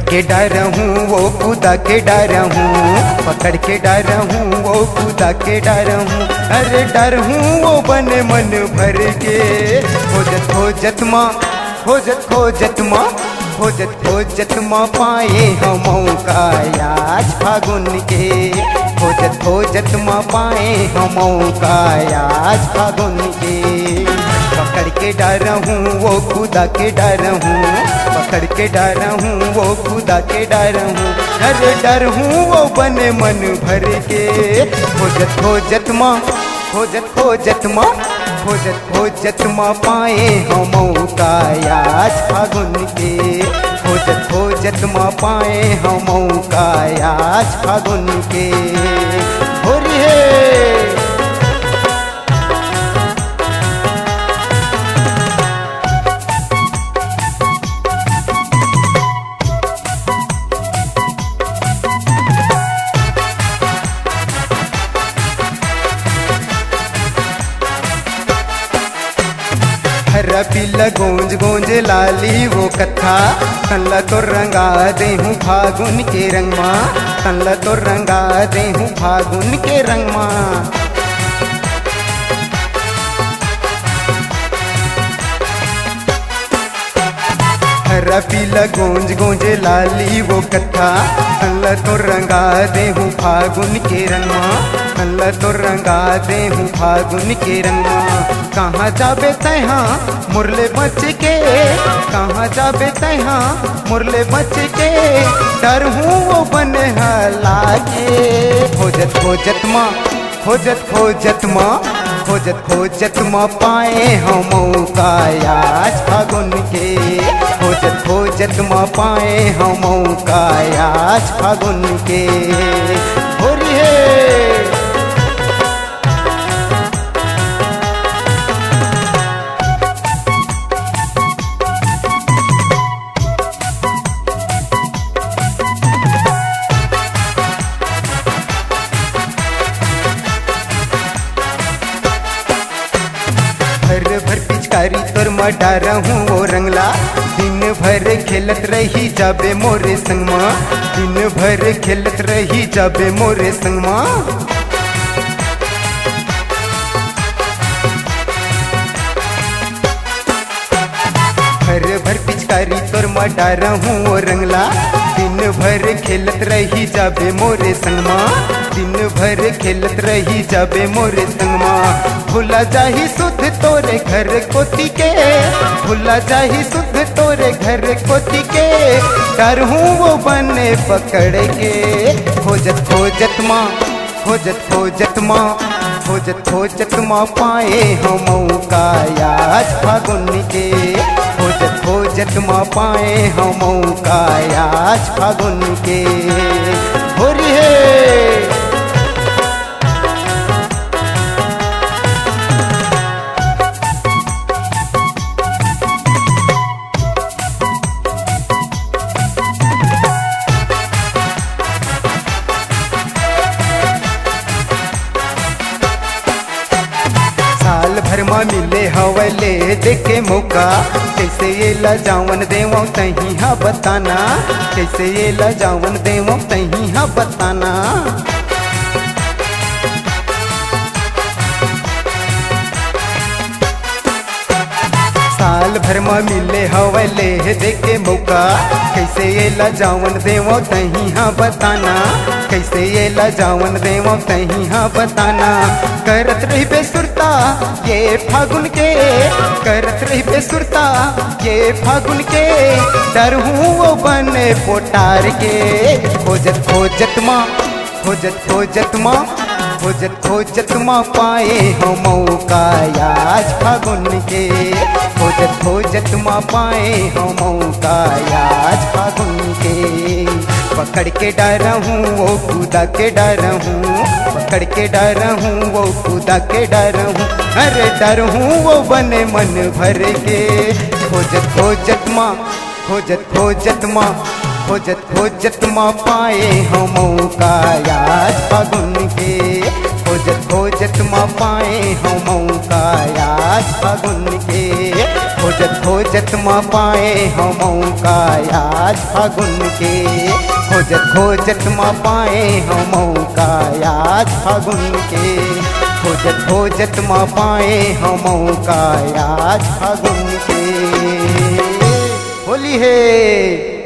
के डर हूँ वो खुदा के डर हूँ, पकड़ के डर हूँ वो खुदा के डर हूँ। अरे डर हूँ वो बने मन भर के, खोजत खोजत माँ खोजत खोजत माँ खोजत खोजत माँ पाए हम मौका आज फागुन के, खोजत खोजत माँ पाए हम मौका आज फागुन के। पकड़ के डर हूँ वो खुदा के डर हूँ, पकड़ के डर हूँ वो खुदा के डर हूँ। अरे डर हूँ वो बने मन भर के, खोजत खोजत माँ खोजत खोजत माँ खोजत खोजत माँ पाए हम मौका आज फागुन के, खोजत खोजत माँ पाए हम मौका आज फागुन के। होरी है हरा पीला गूंज गूंज लाली वो कथा, तनला तो रंगा दे हूँ फागुन के रंग माँ, तनला तो रंगा दे हूँ फागुन के रंग माँ। हरा पीला गूंज गूंज लाली वो कथा, तनला तो रंगा दे हूँ फागुन के रंग माँ, तनला तो रंगा दे हूँ फागुन के रंग माँ। कहाँ जाबे तहाँ मुरले बच के, कहाँ जाबे तहाँ मुरले बच के, डर हूँ वो बने लागे। खोजत खोजत माँ खोजत खोजत माँ खोजत खोजत माँ पाए हम मौका आज फागुन के, खोजत खोजत माँ पाए हम मौका आज फागुन के। होरी है भर भर पिचकारी तोर मटा रहूं वो रंगला, दिन भर खेलत रही जाबे मोरे संग माँ, दिन भर खेलत रही जाबे मोरे संग माँ। भर भर पिचकारी तोर मटा रहूं वो रंगला, दिन भर खेलत रही जाबे मोरे संग माँ, दिन भर खेलत रही जाबे मोरे संग माँ। भूला जाही सुध तोरे घर कोती के, भूला जाही सुध तोरे घर कोती के, डर हूँ वो बने पकड़ के। खोजत खोजत माँ खोजत खोजत माँ खोजत खोजत माँ पाए हम मौका आज फागुन के, खोजत खोजत माँ पाए हम मौका आज फागुन के। होरी है साल भर माँ मिले हवले देखे मौका, कैसे ये लजावन देवो तही हा बताना, कैसे ये लजावन देवो तही हा बताना। साल भर माँ मिले हवले देखे मौका, कैसे ये लजावन देवो तही हा बताना, कैसे ये लजावन देवो तही हा बताना। करत रही बेसुरता ये फागुन के, करत रही बेसुरता ये फागुन के, डर हूँ वो बने पोटार के। खोजत खोजत माँ खोजत खोजत माँ खोजत खोजत माँ पाए हम मौका आज फागुन के, खोजत खोजत माँ पाए हम मौका आज फागुन के। पकड़ के डर हूँ वो खुदा के डर हूँ, पकड़ के डर हूँ वो खुदा के डर हूँ। अरे डर हूँ वो बने मन भर के, खोजत खोजत माँ खोजत खोजत माँ खोजत खोजत माँ पाए हम मौका आज फागुन के, खोजत खोजत माँ पाए हम मौका आज फागुन के। खोजत खोजत माँ पाए हम का याद फागुन के, खोजत खोजत माँ पाए हम का याद फागुन के, खोजत खोजत माँ पाए हम का याद फागुन के। होली है।